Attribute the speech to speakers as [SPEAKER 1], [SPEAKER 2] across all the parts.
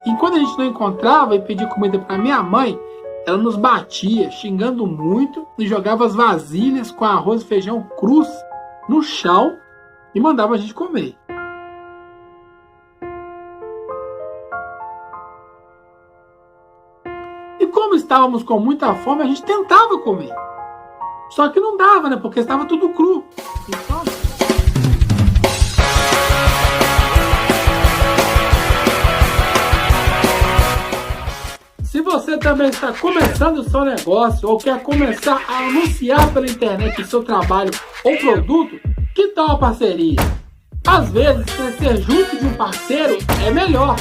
[SPEAKER 1] E quando a gente não encontrava e pedia comida para minha mãe, ela nos batia, xingando muito, e jogava as vasilhas com arroz e feijão crus no chão e mandava a gente comer. E como estávamos com muita fome, a gente tentava comer. Só que não dava, né? Porque estava tudo cru. Então... Se você também está começando o seu negócio ou quer começar a anunciar pela internet o seu trabalho ou produto, que tal a parceria? Às vezes, crescer junto de um parceiro é melhor.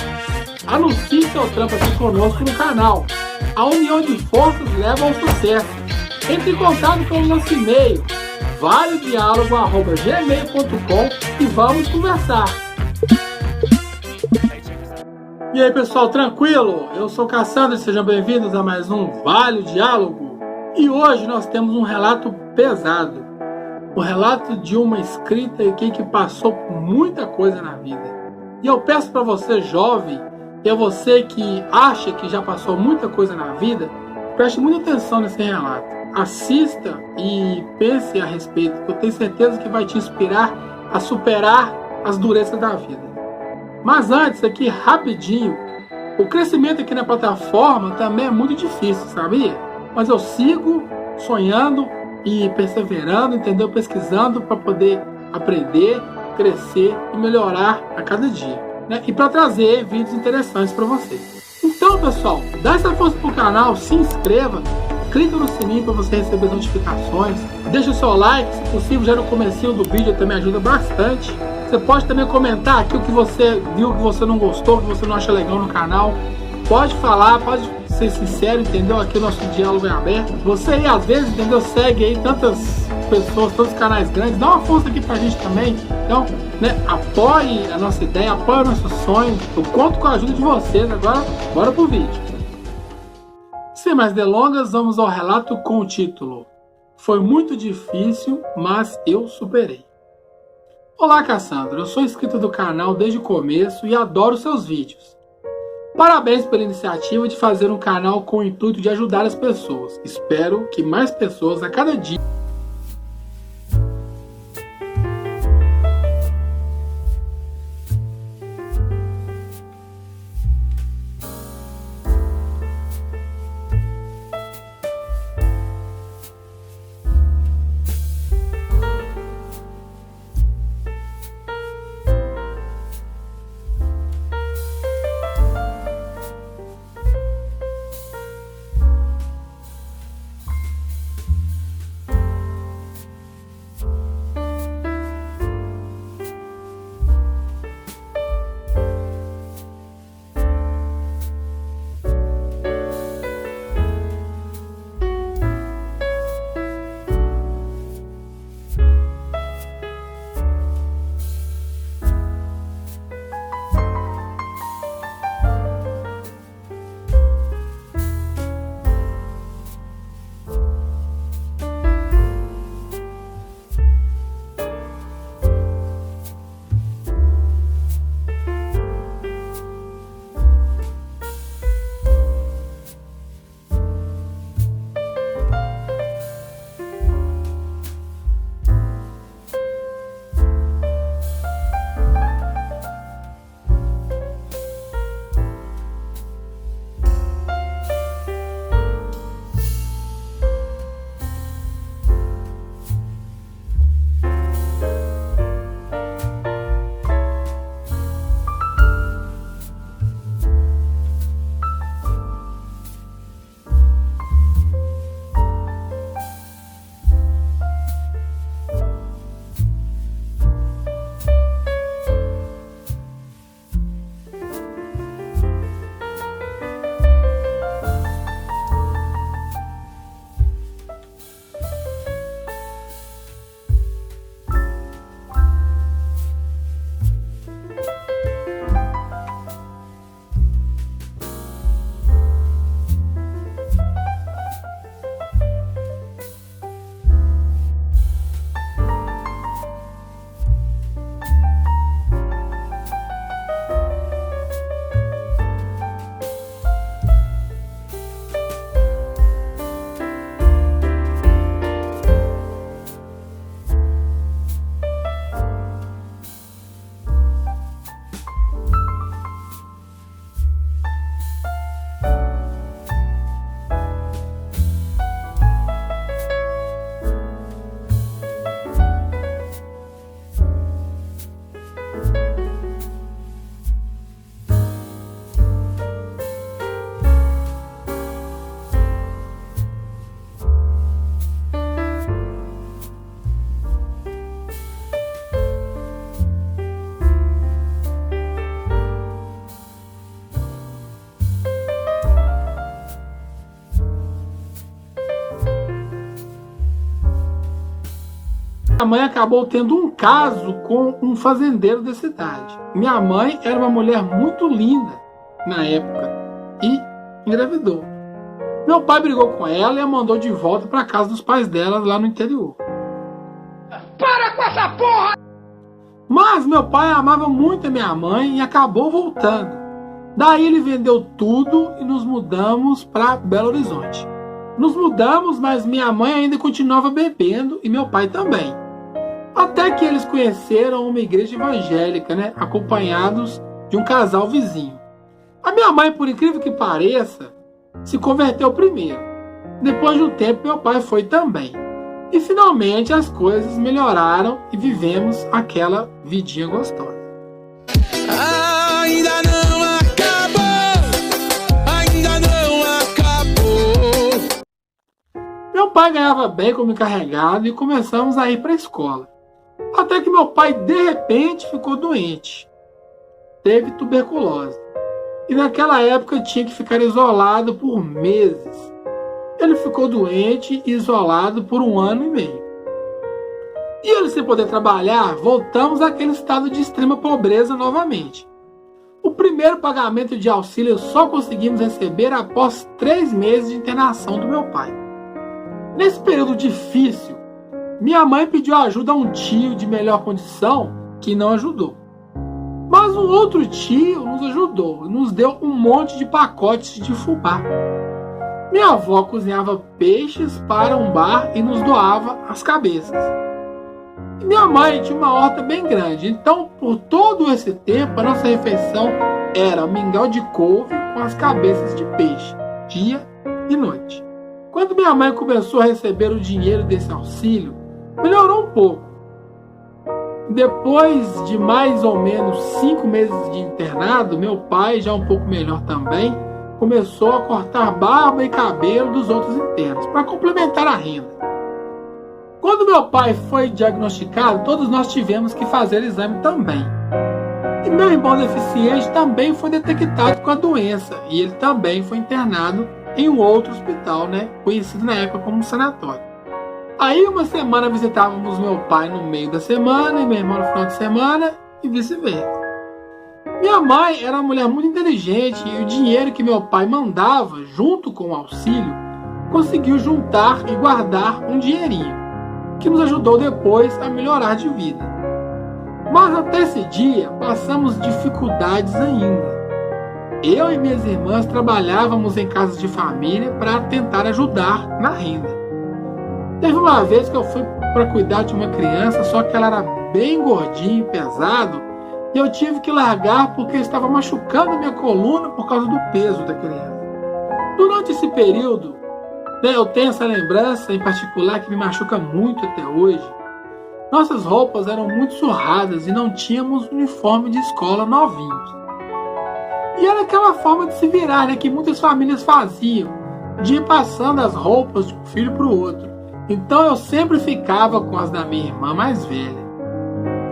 [SPEAKER 1] Anuncie seu trampo aqui conosco no canal. A união de forças leva ao sucesso. Entre em contato pelo nosso e-mail valedialogo@gmail.com e vamos conversar. E aí pessoal, tranquilo? Eu sou Cassandra e sejam bem-vindos a mais um Vale Diálogo. E hoje nós temos um relato pesado. O relato de uma inscrita aqui que passou por muita coisa na vida. E eu peço para você jovem, e a você que acha que já passou muita coisa na vida, preste muita atenção nesse relato. Assista e pense a respeito, que eu tenho certeza que vai te inspirar a superar as durezas da vida. Mas antes, aqui rapidinho, o crescimento aqui na plataforma também é muito difícil, sabia? Mas eu sigo sonhando e perseverando, entendeu? Pesquisando para poder aprender, crescer e melhorar a cada dia, né? E para trazer vídeos interessantes para vocês. Então, pessoal, dá essa força pro canal, se inscreva, clica no sininho para você receber as notificações, deixa o seu like, se possível já no comecinho do vídeo, também ajuda bastante. Você pode também comentar aqui o que você viu, o que você não gostou, o que você não acha legal no canal. Pode falar, pode ser sincero, entendeu? Aqui o nosso diálogo é aberto. Você aí, às vezes, entendeu? Segue aí tantas pessoas, tantos canais grandes. Dá uma força aqui pra gente também. Então, né? Apoie a nossa ideia, apoie o nosso sonho. Eu conto com a ajuda de vocês. Agora, bora pro vídeo. Sem mais delongas, vamos ao relato com o título: Foi muito difícil, mas eu superei. Olá Cassandra, eu sou inscrito do canal desde o começo e adoro seus vídeos. Parabéns pela iniciativa de fazer um canal com o intuito de ajudar as pessoas. Espero que mais pessoas a cada dia Minha mãe acabou tendo um caso com um fazendeiro da cidade. Minha mãe era uma mulher muito linda na época e engravidou. Meu pai brigou com ela e a mandou de volta para casa dos pais dela lá no interior. Para com essa porra! Mas meu pai amava muito a minha mãe e acabou voltando. Daí ele vendeu tudo e nos mudamos para Belo Horizonte. Nos mudamos, mas minha mãe ainda continuava bebendo e meu pai também. Até que eles conheceram uma igreja evangélica, né, acompanhados de um casal vizinho. A minha mãe, por incrível que pareça, se converteu primeiro. Depois de um tempo, meu pai foi também. E finalmente as coisas melhoraram e vivemos aquela vidinha gostosa.
[SPEAKER 2] Ainda não acabou, ainda não acabou.
[SPEAKER 1] Meu pai ganhava bem como encarregado e começamos a ir para a escola. Até que meu pai, de repente, ficou doente. Teve tuberculose. E naquela época tinha que ficar isolado por meses. Ele ficou doente e isolado por 1 ano e meio. E ele sem poder trabalhar, voltamos àquele estado de extrema pobreza novamente. O primeiro pagamento de auxílio só conseguimos receber após 3 meses de internação do meu pai. Nesse período difícil, minha mãe pediu ajuda a um tio de melhor condição que não ajudou. Mas um outro tio nos ajudou e nos deu um monte de pacotes de fubá. Minha avó cozinhava peixes para um bar e nos doava as cabeças. E minha mãe tinha uma horta bem grande, então por todo esse tempo a nossa refeição era mingau de couve com as cabeças de peixe, dia e noite. Quando minha mãe começou a receber o dinheiro desse auxílio, melhorou um pouco. Depois de mais ou menos 5 meses de internado, meu pai, já um pouco melhor também, começou a cortar barba e cabelo dos outros internos, para complementar a renda. Quando meu pai foi diagnosticado, todos nós tivemos que fazer exame também. E meu irmão deficiente também foi detectado com a doença, e ele também foi internado em um outro hospital, né, conhecido na época como sanatório. Aí uma semana visitávamos meu pai no meio da semana e meu irmão no final de semana e vice-versa. Minha mãe era uma mulher muito inteligente e o dinheiro que meu pai mandava junto com o auxílio conseguiu juntar e guardar um dinheirinho que nos ajudou depois a melhorar de vida. Mas até esse dia passamos dificuldades ainda. Eu e minhas irmãs trabalhávamos em casas de família para tentar ajudar na renda. Teve uma vez que eu fui para cuidar de uma criança, só que ela era bem gordinha e pesado, e eu tive que largar porque eu estava machucando a minha coluna por causa do peso da criança. Durante esse período, eu tenho essa lembrança em particular que me machuca muito até hoje. Nossas roupas eram muito surradas e não tínhamos uniforme de escola novinhos. E era aquela forma de se virar, né, que muitas famílias faziam, de ir passando as roupas de um filho para o outro. Então eu sempre ficava com as da minha irmã mais velha.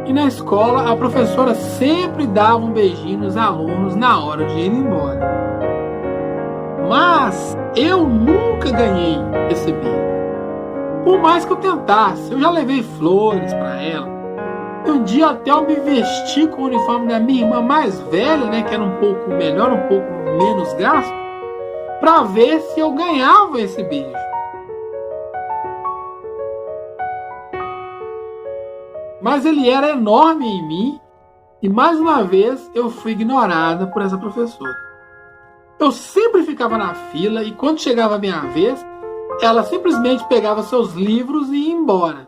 [SPEAKER 1] E na escola a professora sempre dava um beijinho nos alunos na hora de ir embora. Mas eu nunca ganhei esse beijo. Por mais que eu tentasse, eu já levei flores para ela. E um dia até eu me vesti com o uniforme da minha irmã mais velha, né, que era um pouco melhor, um pouco menos gasto, para ver se eu ganhava esse beijo. Mas ele era enorme em mim e mais uma vez eu fui ignorada por essa professora. Eu sempre ficava na fila e quando chegava a minha vez, ela simplesmente pegava seus livros e ia embora.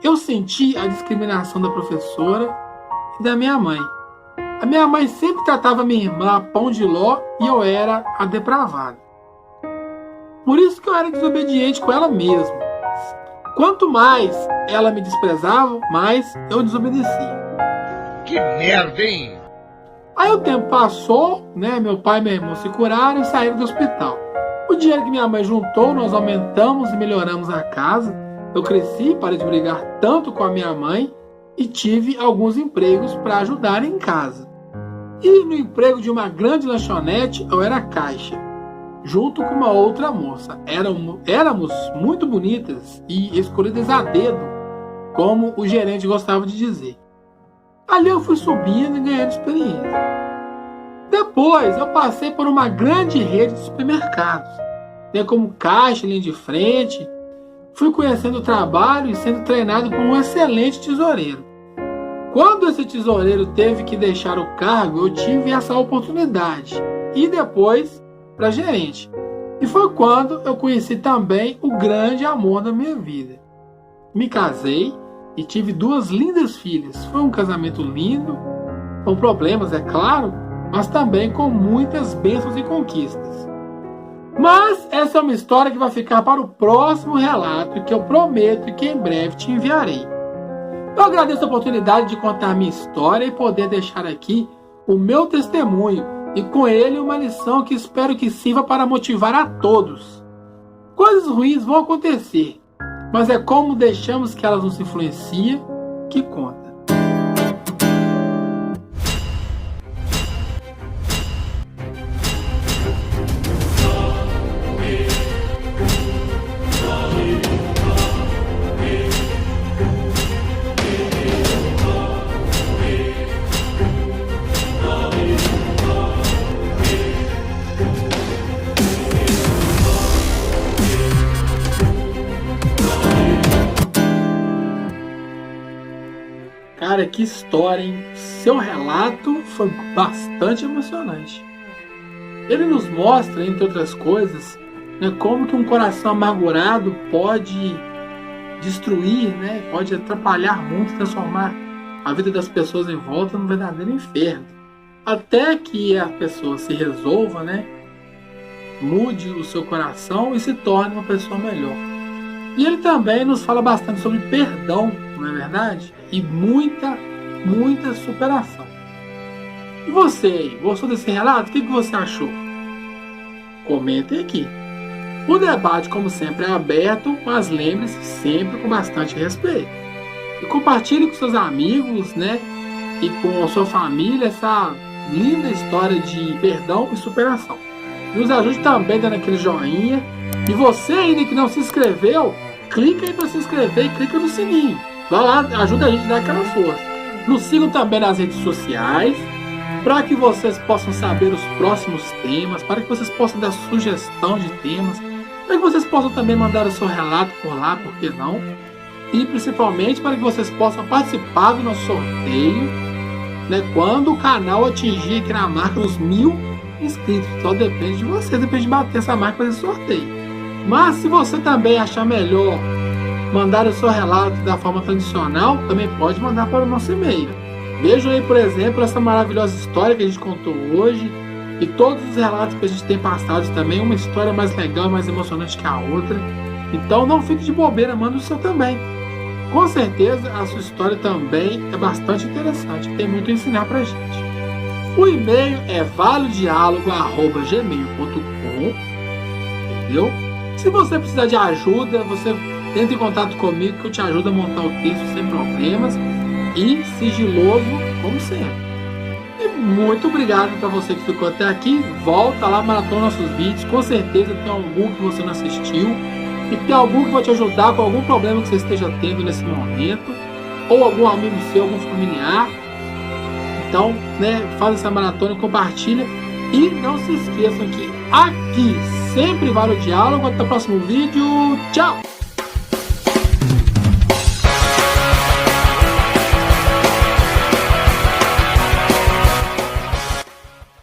[SPEAKER 1] Eu senti a discriminação da professora e da minha mãe. A minha mãe sempre tratava minha irmã a pão de ló e eu era a depravada. Por isso que eu era desobediente com ela mesma. Quanto mais ela me desprezava, mais eu desobedecia.
[SPEAKER 2] Que merda, hein?
[SPEAKER 1] Aí o tempo passou, né? Meu pai e meu irmão se curaram e saíram do hospital. O dinheiro que minha mãe juntou, nós aumentamos e melhoramos a casa. Eu cresci, parei de brigar tanto com a minha mãe e tive alguns empregos para ajudar em casa. E no emprego de uma grande lanchonete, eu era caixa, junto com uma outra moça. Éramos muito bonitas e escolhidas a dedo como o gerente gostava de dizer. Ali eu fui subindo e ganhando experiência. Depois eu passei por uma grande rede de supermercados, como caixa, linha de frente. Fui conhecendo o trabalho e sendo treinado por um excelente tesoureiro. Quando esse tesoureiro teve que deixar o cargo, eu tive essa oportunidade. E depois para gerente. E foi quando eu conheci também o grande amor da minha vida. Me casei e tive 2 lindas filhas. Foi um casamento lindo, com problemas, é claro, mas também com muitas bênçãos e conquistas. Mas essa é uma história que vai ficar para o próximo relato, que eu prometo que em breve te enviarei. Eu agradeço a oportunidade de contar minha história e poder deixar aqui o meu testemunho e com ele uma lição que espero que sirva para motivar a todos. Coisas ruins vão acontecer, mas é como deixamos que elas nos influenciem que conta. Cara, que história, hein? Seu relato foi bastante emocionante. Ele nos mostra, entre outras coisas, como que um coração amargurado pode destruir, pode atrapalhar muito, transformar a vida das pessoas em volta num verdadeiro inferno. Até que a pessoa se resolva, mude o seu coração e se torne uma pessoa melhor. E ele também nos fala bastante sobre perdão, não é verdade? E muita superação. E você aí, gostou desse relato? O que você achou? Comentem aqui. O debate, como sempre, é aberto, mas lembre-se sempre com bastante respeito. E compartilhe com seus amigos, e com a sua família essa linda história de perdão e superação. Nos ajude também dando aquele joinha. E você ainda que não se inscreveu, clica aí para se inscrever e clica no sininho. Vai lá, ajuda a gente a dar aquela força. Nos sigam também nas redes sociais, para que vocês possam saber os próximos temas, para que vocês possam dar sugestão de temas, para que vocês possam também mandar o seu relato por lá, por que não? E principalmente para que vocês possam participar do nosso sorteio, quando o canal atingir aqui na marca dos 1000 inscritos. Só depende de vocês, depende de bater essa marca para esse sorteio. Mas se você também achar melhor mandar o seu relato da forma tradicional, também pode mandar para o nosso e-mail. Vejam aí, por exemplo, essa maravilhosa história que a gente contou hoje e todos os relatos que a gente tem passado também, uma história mais legal, mais emocionante que a outra. Então não fique de bobeira, manda o seu também. Com certeza a sua história também é bastante interessante, tem muito a ensinar pra gente. O e-mail é valodialogo@gmail.com, entendeu? Se você precisar de ajuda, você entra em contato comigo que eu te ajudo a montar o texto sem problemas e sigiloso, como sempre. E muito obrigado para você que ficou até aqui. Volta lá, maratona nossos vídeos. Com certeza tem algum que você não assistiu e tem algum que vai te ajudar com algum problema que você esteja tendo nesse momento, ou algum amigo seu, algum familiar. Então, faz essa maratona, compartilha e não se esqueçam que aqui sempre vale o diálogo. Até o próximo vídeo. Tchau!